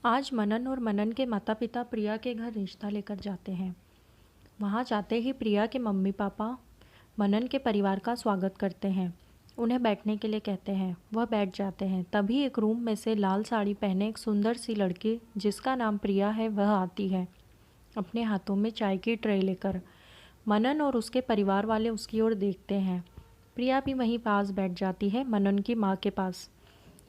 आज मनन और मनन के माता पिता प्रिया के घर रिश्ता लेकर जाते हैं। वहाँ जाते ही प्रिया के मम्मी पापा मनन के परिवार का स्वागत करते हैं। उन्हें बैठने के लिए कहते हैं। वह बैठ जाते हैं। तभी एक रूम में से लाल साड़ी पहने एक सुंदर सी लड़की जिसका नाम प्रिया है वह आती है, अपने हाथों में चाय की ट्रे लेकर। मनन और उसके परिवार वाले उसकी ओर देखते हैं। प्रिया भी वहीं पास बैठ जाती है, मनन की माँ के पास।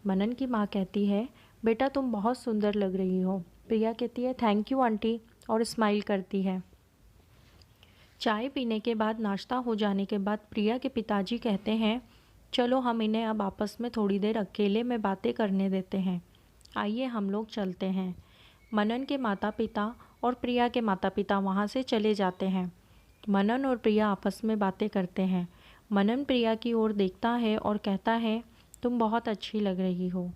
मनन की माँ कहती है, बेटा तुम बहुत सुंदर लग रही हो। प्रिया कहती है, थैंक यू आंटी, और स्माइल करती है। चाय पीने के बाद, नाश्ता हो जाने के बाद प्रिया के पिताजी कहते हैं, चलो हम इन्हें अब आपस में थोड़ी देर अकेले में बातें करने देते हैं। आइए हम लोग चलते हैं। मनन के माता पिता और प्रिया के माता पिता वहाँ से चले जाते हैं। मनन और प्रिया आपस में बातें करते हैं। मनन प्रिया की ओर देखता है और कहता है, तुम बहुत अच्छी लग रही हो।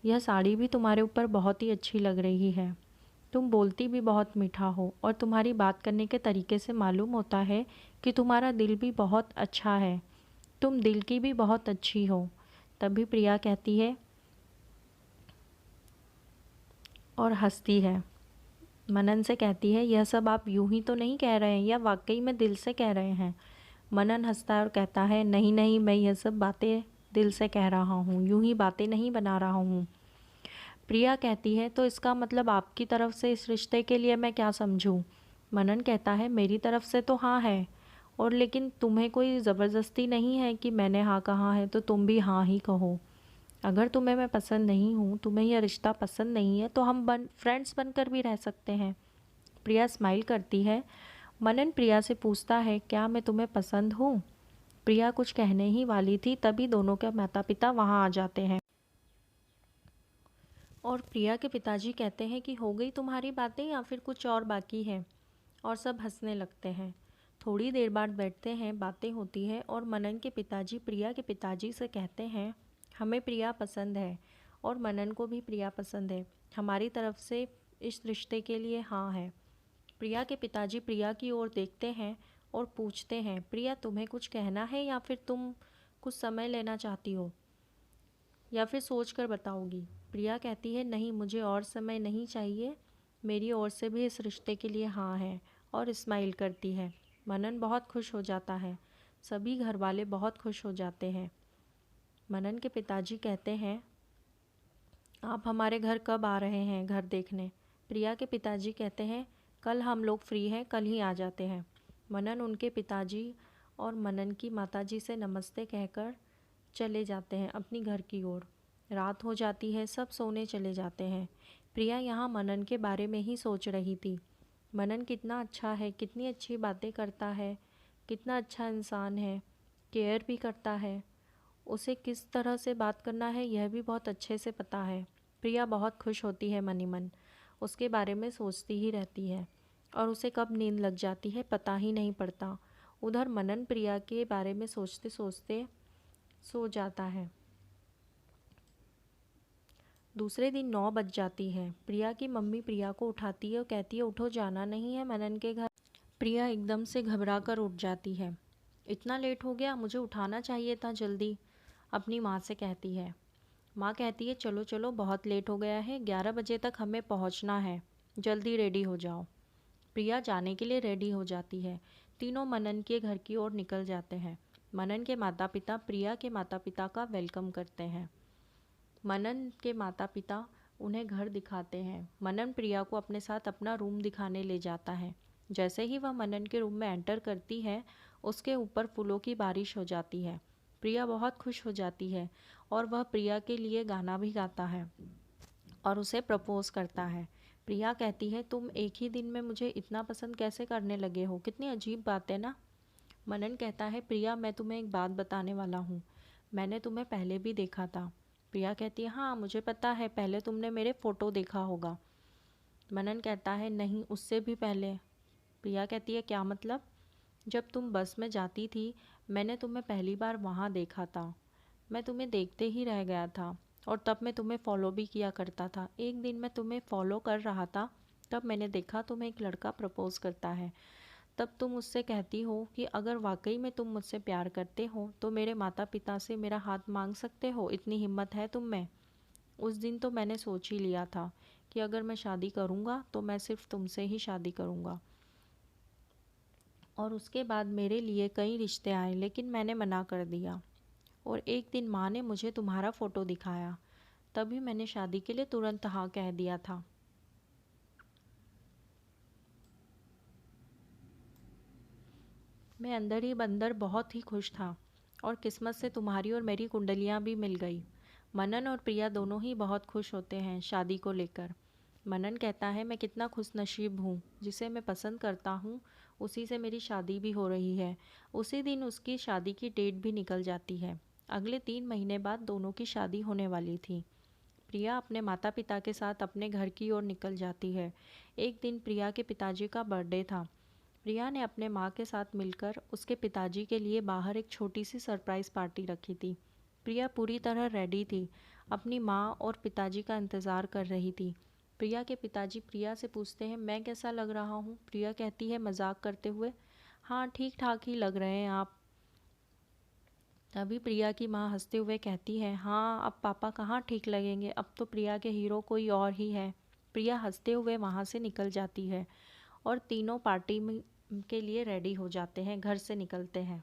यह साड़ी भी तुम्हारे ऊपर बहुत ही अच्छी लग रही है। तुम बोलती भी बहुत मीठा हो और तुम्हारी बात करने के तरीके से मालूम होता है कि तुम्हारा दिल भी बहुत अच्छा है। तुम दिल की भी बहुत अच्छी हो। तभी प्रिया कहती है और हंसती है। मनन से कहती है, यह सब आप यूं ही तो नहीं कह रहे हैं या वाकई में दिल से कह रहे हैं? मनन हंसता है और कहता है, नहीं नहीं, मैं यह सब बातें दिल से कह रहा हूँ, यूं ही बातें नहीं बना रहा हूँ। प्रिया कहती है, तो इसका मतलब आपकी तरफ से इस रिश्ते के लिए मैं क्या समझूं? मनन कहता है, मेरी तरफ से तो हाँ है, और लेकिन तुम्हें कोई ज़बरदस्ती नहीं है कि मैंने हाँ कहा है तो तुम भी हाँ ही कहो। अगर तुम्हें मैं पसंद नहीं हूँ, तुम्हें यह रिश्ता पसंद नहीं है, तो हम फ्रेंड्स बनकर भी रह सकते हैं। प्रिया स्माइल करती है। मनन प्रिया से पूछता है, क्या मैं तुम्हें पसंद हूँ? प्रिया कुछ कहने ही वाली थी, तभी दोनों के माता पिता वहाँ आ जाते हैं और प्रिया के पिताजी कहते हैं कि हो गई तुम्हारी बातें या फिर कुछ और बाकी है? और सब हंसने लगते हैं। थोड़ी देर बाद बैठते हैं, बातें होती है और मनन के पिताजी प्रिया के पिताजी से कहते हैं, हमें प्रिया पसंद है और मनन को भी प्रिया पसंद है। हमारी तरफ से इस रिश्ते के लिए हाँ है। प्रिया के पिताजी प्रिया की ओर देखते हैं और पूछते हैं, प्रिया तुम्हें कुछ कहना है या फिर तुम कुछ समय लेना चाहती हो या फिर सोच कर बताओगी? प्रिया कहती है, नहीं, मुझे और समय नहीं चाहिए, मेरी ओर से भी इस रिश्ते के लिए हाँ है, और स्माइल करती है। मनन बहुत खुश हो जाता है। सभी घर वाले बहुत खुश हो जाते हैं। मनन के पिताजी कहते हैं, आप हमारे घर कब आ रहे हैं घर देखने? प्रिया के पिताजी कहते हैं, कल हम लोग फ्री हैं, कल ही आ जाते हैं। मनन उनके पिताजी और मनन की माताजी से नमस्ते कहकर चले जाते हैं अपनी घर की ओर। रात हो जाती है, सब सोने चले जाते हैं। प्रिया यहाँ मनन के बारे में ही सोच रही थी। मनन कितना अच्छा है, कितनी अच्छी बातें करता है, कितना अच्छा इंसान है, केयर भी करता है। उसे किस तरह से बात करना है यह भी बहुत अच्छे से पता है। प्रिया बहुत खुश होती है, मन ही मन उसके बारे में सोचती ही रहती है और उसे कब नींद लग जाती है पता ही नहीं पड़ता। उधर मनन प्रिया के बारे में सोचते सोचते सो जाता है। दूसरे दिन 9 बज जाती है। प्रिया की मम्मी प्रिया को उठाती है और कहती है, उठो, जाना नहीं है मनन के घर। प्रिया एकदम से घबरा कर उठ जाती है। इतना लेट हो गया, मुझे उठाना चाहिए था जल्दी, अपनी माँ से कहती है। माँ कहती है, चलो चलो, बहुत लेट हो गया है, 11 बजे तक हमें पहुँचना है, जल्दी रेडी हो जाओ। प्रिया जाने के लिए रेडी हो जाती है। तीनों मनन के घर की ओर निकल जाते हैं। मनन के माता पिता प्रिया के माता पिता का वेलकम करते हैं। मनन के माता पिता उन्हें घर दिखाते हैं। मनन प्रिया को अपने साथ अपना रूम दिखाने ले जाता है। जैसे ही वह मनन के रूम में एंटर करती है, उसके ऊपर फूलों की बारिश हो जाती है। प्रिया बहुत खुश हो जाती है और वह प्रिया के लिए गाना भी गाता है और उसे प्रपोज करता है। प्रिया कहती है, तुम एक ही दिन में मुझे इतना पसंद कैसे करने लगे हो? कितनी अजीब बात है ना। मनन कहता है, प्रिया मैं तुम्हें एक बात बताने वाला हूँ, मैंने तुम्हें पहले भी देखा था। प्रिया कहती है, हाँ मुझे पता है, पहले तुमने मेरे फ़ोटो देखा होगा। मनन कहता है, नहीं, उससे भी पहले। प्रिया कहती है, क्या मतलब? जब तुम बस में जाती थी, मैंने तुम्हें पहली बार वहाँ देखा था। मैं तुम्हें देखते ही रह गया था और तब मैं तुम्हें फॉलो भी किया करता था। एक दिन मैं तुम्हें फॉलो कर रहा था, तब मैंने देखा तुम्हें एक लड़का प्रपोज करता है। तब तुम उससे कहती हो कि अगर वाकई में तुम मुझसे प्यार करते हो तो मेरे माता पिता से मेरा हाथ मांग सकते हो, इतनी हिम्मत है तुम में। उस दिन तो मैंने सोच ही लिया था कि अगर मैं शादी करूँगा तो मैं सिर्फ तुमसे ही शादी करूँगा। और उसके बाद मेरे लिए कई रिश्ते आए, लेकिन मैंने मना कर दिया। और एक दिन माँ ने मुझे तुम्हारा फ़ोटो दिखाया, तभी मैंने शादी के लिए तुरंत हाँ कह दिया था। मैं अंदर ही अंदर बहुत ही खुश था, और किस्मत से तुम्हारी और मेरी कुंडलियाँ भी मिल गई। मनन और प्रिया दोनों ही बहुत खुश होते हैं शादी को लेकर। मनन कहता है, मैं कितना खुशनसीब हूँ, जिसे मैं पसंद करता हूँ उसी से मेरी शादी भी हो रही है। उसी दिन उसकी शादी की डेट भी निकल जाती है। अगले 3 महीने बाद दोनों की शादी होने वाली थी। प्रिया अपने माता पिता के साथ अपने घर की ओर निकल जाती है। एक दिन प्रिया के पिताजी का बर्थडे था। प्रिया ने अपने माँ के साथ मिलकर उसके पिताजी के लिए बाहर एक छोटी सी सरप्राइज़ पार्टी रखी थी। प्रिया पूरी तरह रेडी थी, अपनी माँ और पिताजी का इंतज़ार कर रही थी। प्रिया के पिताजी प्रिया से पूछते हैं, मैं कैसा लग रहा हूँ? प्रिया कहती है मजाक करते हुए, हाँ ठीक ठाक ही लग रहे हैं आप। तभी प्रिया की माँ हंसते हुए कहती है, हाँ अब पापा कहाँ ठीक लगेंगे, अब तो प्रिया के हीरो कोई और ही है। प्रिया हंसते हुए वहाँ से निकल जाती है और तीनों पार्टी में के लिए रेडी हो जाते हैं, घर से निकलते हैं।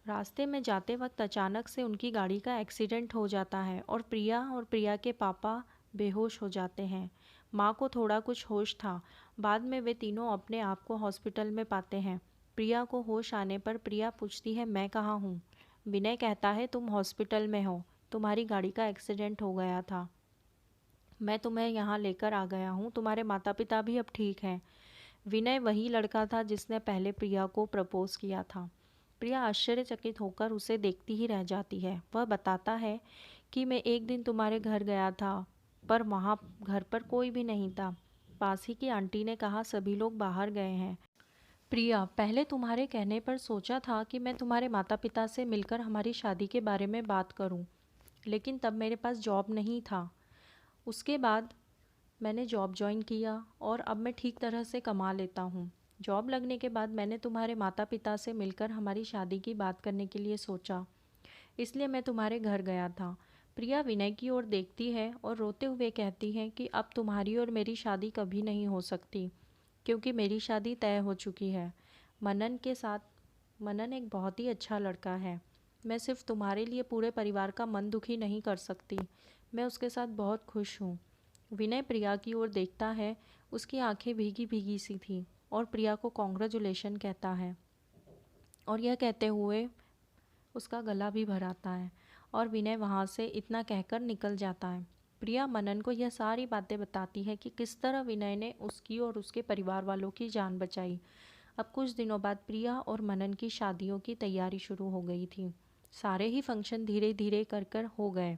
रास्ते में जाते वक्त अचानक से उनकी गाड़ी का एक्सीडेंट हो जाता है और प्रिया के पापा बेहोश हो जाते हैं। माँ को थोड़ा कुछ होश था। बाद में वे तीनों अपने आप को हॉस्पिटल में पाते हैं। प्रिया को होश आने पर प्रिया पूछती है, मैं कहाँ हूँ? विनय कहता है, तुम हॉस्पिटल में हो, तुम्हारी गाड़ी का एक्सीडेंट हो गया था, मैं तुम्हें यहाँ लेकर आ गया हूँ, तुम्हारे माता पिता भी अब ठीक हैं। विनय वही लड़का था जिसने पहले प्रिया को प्रपोज किया था। प्रिया आश्चर्यचकित होकर उसे देखती ही रह जाती है। वह बताता है कि मैं एक दिन तुम्हारे घर गया था, पर वहाँ घर पर कोई भी नहीं था। पास ही की आंटी ने कहा सभी लोग बाहर गए हैं। प्रिया, पहले तुम्हारे कहने पर सोचा था कि मैं तुम्हारे माता पिता से मिलकर हमारी शादी के बारे में बात करूं, लेकिन तब मेरे पास जॉब नहीं था। उसके बाद मैंने जॉब ज्वाइन किया और अब मैं ठीक तरह से कमा लेता हूँ। जॉब लगने के बाद मैंने तुम्हारे माता पिता से मिलकर हमारी शादी की बात करने के लिए सोचा, इसलिए मैं तुम्हारे घर गया था। प्रिया विनय की ओर देखती है और रोते हुए कहती है कि अब तुम्हारी और मेरी शादी कभी नहीं हो सकती, क्योंकि मेरी शादी तय हो चुकी है मनन के साथ। मनन एक बहुत ही अच्छा लड़का है। मैं सिर्फ तुम्हारे लिए पूरे परिवार का मन दुखी नहीं कर सकती, मैं उसके साथ बहुत खुश हूँ। विनय प्रिया की ओर देखता है, उसकी आंखें भीगी भीगी सी थीं, और प्रिया को कॉन्ग्रेचुलेशन कहता है और यह कहते हुए उसका गला भी भराता है, और विनय वहाँ से इतना कहकर निकल जाता है। प्रिया मनन को यह सारी बातें बताती है कि किस तरह विनय ने उसकी और उसके परिवार वालों की जान बचाई। अब कुछ दिनों बाद प्रिया और मनन की शादियों की तैयारी शुरू हो गई थी। सारे ही फंक्शन धीरे धीरे कर कर हो गए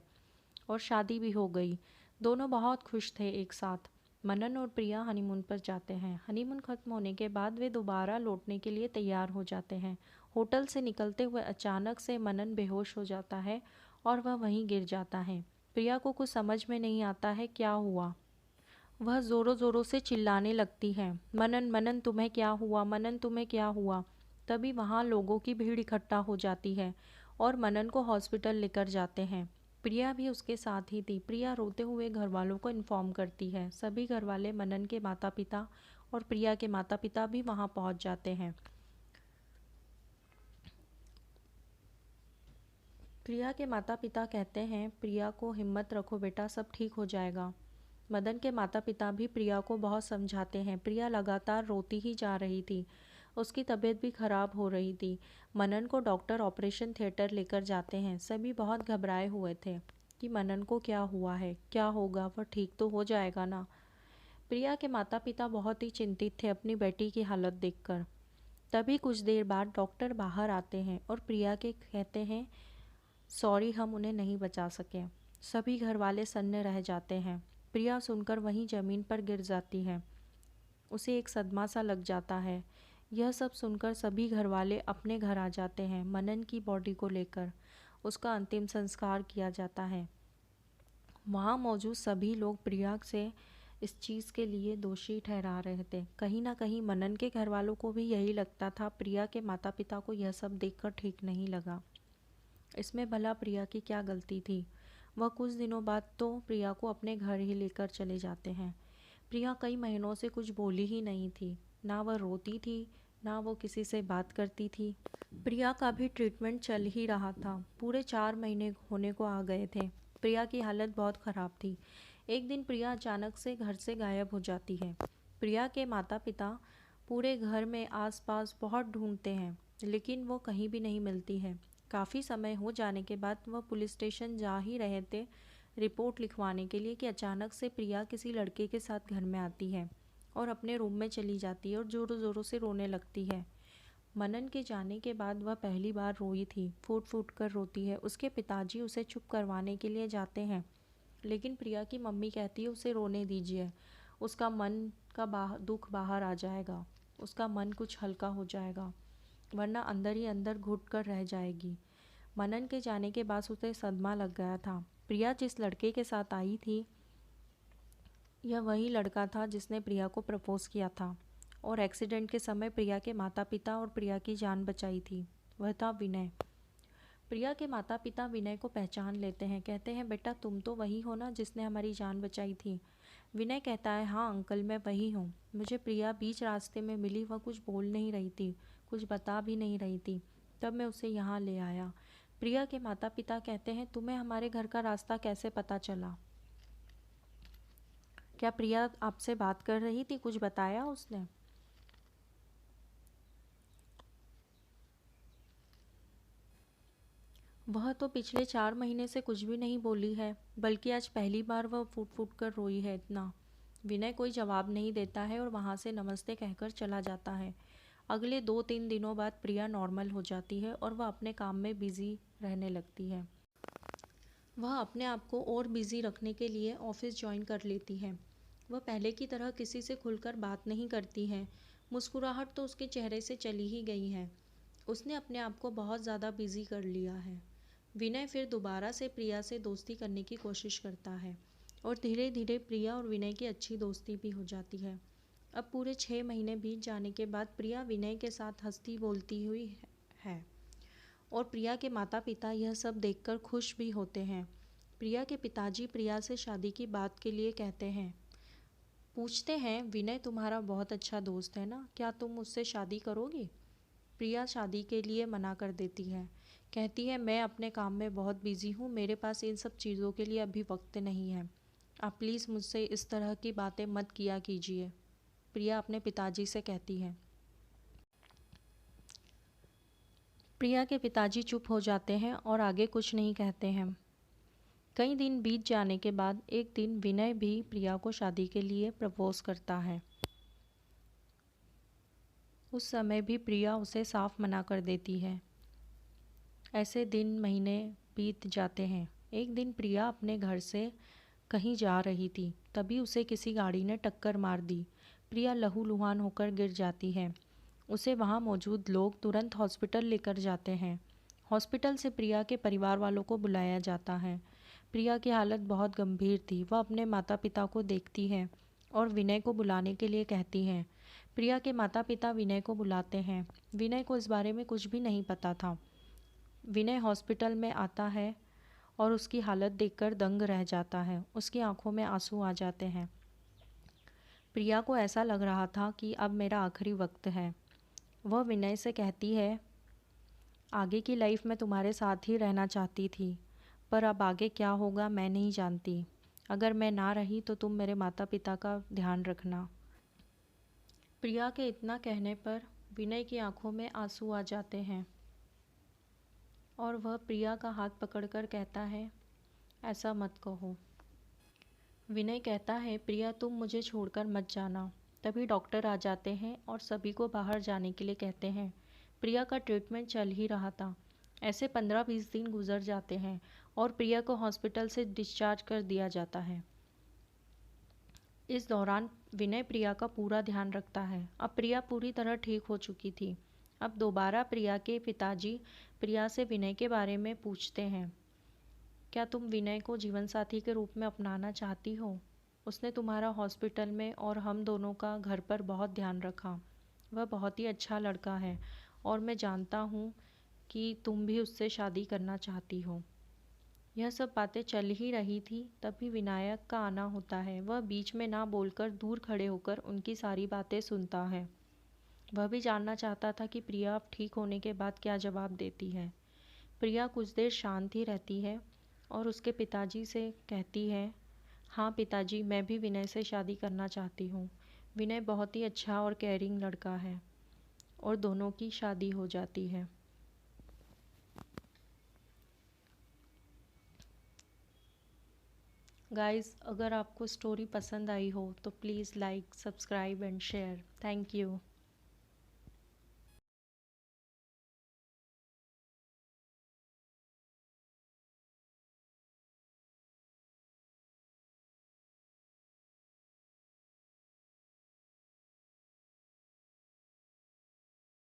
और शादी भी हो गई। दोनों बहुत खुश थे एक साथ। मनन और प्रिया हनीमून पर जाते हैं। हनीमून खत्म होने के बाद वे दोबारा लौटने के लिए तैयार हो जाते हैं। होटल से निकलते हुए अचानक से मनन बेहोश हो जाता है और वह वहीं गिर जाता है। प्रिया को कुछ समझ में नहीं आता है क्या हुआ। वह ज़ोरों ज़ोरों से चिल्लाने लगती है, मनन मनन तुम्हें क्या हुआ, मनन तुम्हें क्या हुआ। तभी वहाँ लोगों की भीड़ इकट्ठा हो जाती है और मनन को हॉस्पिटल लेकर जाते हैं। प्रिया भी उसके साथ ही थी। प्रिया रोते हुए घर वालों को इन्फॉर्म करती है। सभी घर वाले, मनन के माता पिता और प्रिया के माता पिता भी वहाँ पहुँच जाते हैं। प्रिया के माता पिता कहते हैं, प्रिया को हिम्मत रखो बेटा, सब ठीक हो जाएगा। मदन के माता पिता भी प्रिया को बहुत समझाते हैं। प्रिया लगातार रोती ही जा रही थी, उसकी तबीयत भी खराब हो रही थी। मनन को डॉक्टर ऑपरेशन थिएटर लेकर जाते हैं। सभी बहुत घबराए हुए थे कि मनन को क्या हुआ है, क्या होगा, वह ठीक तो हो जाएगा ना। प्रिया के माता पिता बहुत ही चिंतित थे अपनी बेटी की हालत देखकर। तभी कुछ देर बाद डॉक्टर बाहर आते हैं और प्रिया के कहते हैं, सॉरी हम उन्हें नहीं बचा सके। सभी घर वाले सन्न रह जाते हैं। प्रिया सुनकर वहीं ज़मीन पर गिर जाती है। उसे एक सदमा सा लग जाता है। यह सब सुनकर सभी घर वाले अपने घर आ जाते हैं। मनन की बॉडी को लेकर उसका अंतिम संस्कार किया जाता है। वहाँ मौजूद सभी लोग प्रिया से इस चीज़ के लिए दोषी ठहरा रहे थे। कहीं ना कहीं मनन के घर वालों को भी यही लगता था। प्रिया के माता पिता को यह सब देखकर ठीक नहीं लगा। इसमें भला प्रिया की क्या गलती थी। वह कुछ दिनों बाद तो प्रिया को अपने घर ही लेकर चले जाते हैं। प्रिया कई महीनों से कुछ बोली ही नहीं थी। ना वह रोती थी, ना वो किसी से बात करती थी। प्रिया का भी ट्रीटमेंट चल ही रहा था। पूरे 4 महीने होने को आ गए थे। प्रिया की हालत बहुत ख़राब थी। एक दिन प्रिया अचानक से घर से गायब हो जाती है। प्रिया के माता पिता पूरे घर में आसपास बहुत ढूंढते हैं, लेकिन वो कहीं भी नहीं मिलती है। काफ़ी समय हो जाने के बाद वह पुलिस स्टेशन जा ही रहे थे रिपोर्ट लिखवाने के लिए कि अचानक से प्रिया किसी लड़के के साथ घर में आती है और अपने रूम में चली जाती है और ज़ोरों ज़ोरों से रोने लगती है। मनन के जाने के बाद वह पहली बार रोई थी, फूट फूट कर रोती है। उसके पिताजी उसे चुप करवाने के लिए जाते हैं, लेकिन प्रिया की मम्मी कहती है उसे रोने दीजिए, उसका मन का दुख बाहर आ जाएगा, उसका मन कुछ हल्का हो जाएगा, वरना अंदर ही अंदर घुट कर रह जाएगी। मनन के जाने के बाद उसे सदमा लग गया था। प्रिया जिस लड़के के साथ आई थी, यह वही लड़का था जिसने प्रिया को प्रपोज़ किया था और एक्सीडेंट के समय प्रिया के माता पिता और प्रिया की जान बचाई थी। वह था विनय। प्रिया के माता पिता विनय को पहचान लेते हैं। कहते हैं, बेटा तुम तो वही हो ना जिसने हमारी जान बचाई थी। विनय कहता है, हाँ अंकल मैं वही हूँ। मुझे प्रिया बीच रास्ते में मिली, वह कुछ बोल नहीं रही थी, कुछ बता भी नहीं रही थी, तब मैं उसे यहाँ ले आया। प्रिया के माता पिता कहते हैं, तुम्हें हमारे घर का रास्ता कैसे पता चला? क्या प्रिया आपसे बात कर रही थी, कुछ बताया उसने? वह तो पिछले 4 महीने से कुछ भी नहीं बोली है, बल्कि आज पहली बार वह फूट फूट कर रोई है इतना। विनय कोई जवाब नहीं देता है और वहाँ से नमस्ते कहकर चला जाता है। अगले 2-3 दिनों बाद प्रिया नॉर्मल हो जाती है और वह अपने काम में बिजी रहने लगती है। वह अपने आप को और बिजी रखने के लिए ऑफिस ज्वाइन कर लेती है। वह पहले की तरह किसी से खुलकर बात नहीं करती है। मुस्कुराहट तो उसके चेहरे से चली ही गई है। उसने अपने आप को बहुत ज़्यादा बिजी कर लिया है। विनय फिर दोबारा से प्रिया से दोस्ती करने की कोशिश करता है और धीरे धीरे प्रिया और विनय की अच्छी दोस्ती भी हो जाती है। अब पूरे 6 महीने बीत जाने के बाद प्रिया विनय के साथ हंसती बोलती हुई है और प्रिया के माता पिता यह सब देखकर खुश भी होते हैं। प्रिया के पिताजी प्रिया से शादी की बात के लिए कहते हैं। पूछते हैं, विनय तुम्हारा बहुत अच्छा दोस्त है ना, क्या तुम उससे शादी करोगी? प्रिया शादी के लिए मना कर देती है। कहती है, मैं अपने काम में बहुत बिजी हूँ, मेरे पास इन सब चीज़ों के लिए अभी वक्त नहीं है। आप प्लीज़ मुझसे इस तरह की बातें मत किया कीजिए, प्रिया अपने पिताजी से कहती है। प्रिया के पिताजी चुप हो जाते हैं और आगे कुछ नहीं कहते हैं। कई दिन बीत जाने के बाद एक दिन विनय भी प्रिया को शादी के लिए प्रपोज करता है। उस समय भी प्रिया उसे साफ मना कर देती है। ऐसे दिन महीने बीत जाते हैं। एक दिन प्रिया अपने घर से कहीं जा रही थी, तभी उसे किसी गाड़ी ने टक्कर मार दी। प्रिया लहूलुहान होकर गिर जाती है। उसे वहाँ मौजूद लोग तुरंत हॉस्पिटल लेकर जाते हैं। हॉस्पिटल से प्रिया के परिवार वालों को बुलाया जाता है। प्रिया की हालत बहुत गंभीर थी। वह अपने माता पिता को देखती है और विनय को बुलाने के लिए कहती हैं। प्रिया के माता पिता विनय को बुलाते हैं। विनय को इस बारे में कुछ भी नहीं पता था। विनय हॉस्पिटल में आता है और उसकी हालत देखकर दंग रह जाता है। उसकी आंखों में आंसू आ जाते हैं। प्रिया को ऐसा लग रहा था कि अब मेरा आखिरी वक्त है। वह विनय से कहती है, आगे की लाइफ में तुम्हारे साथ ही रहना चाहती थी, पर अब आगे क्या होगा मैं नहीं जानती। अगर मैं ना रही तो तुम मेरे माता पिता का ध्यान रखना। प्रिया के इतना कहने पर विनय की आंखों में आंसू आ जाते हैं और वह प्रिया का हाथ पकड़कर कहता है, ऐसा मत कहो। विनय कहता है, प्रिया तुम मुझे छोड़कर मत जाना। तभी डॉक्टर आ जाते हैं और सभी को बाहर जाने के लिए कहते हैं। प्रिया का ट्रीटमेंट चल ही रहा था। ऐसे 15-20 दिन गुजर जाते हैं और प्रिया को हॉस्पिटल से डिस्चार्ज कर दिया जाता है। इस दौरान विनय प्रिया का पूरा ध्यान रखता है। अब प्रिया पूरी तरह ठीक हो चुकी थी। अब दोबारा प्रिया के पिताजी प्रिया से विनय के बारे में पूछते हैं, क्या तुम विनय को जीवनसाथी के रूप में अपनाना चाहती हो? उसने तुम्हारा हॉस्पिटल में और हम दोनों का घर पर बहुत ध्यान रखा। वह बहुत ही अच्छा लड़का है और मैं जानता हूँ कि तुम भी उससे शादी करना चाहती हो। यह सब बातें चल ही रही थी तभी विनायक का आना होता है। वह बीच में ना बोलकर दूर खड़े होकर उनकी सारी बातें सुनता है। वह भी जानना चाहता था कि प्रिया अब ठीक होने के बाद क्या जवाब देती है। प्रिया कुछ देर शांत ही रहती है और उसके पिताजी से कहती है, हाँ पिताजी, मैं भी विनय से शादी करना चाहती हूँ। विनय बहुत ही अच्छा और केयरिंग लड़का है। और दोनों की शादी हो जाती है। गाइस, अगर आपको स्टोरी पसंद आई हो तो please like, subscribe and share. Thank you.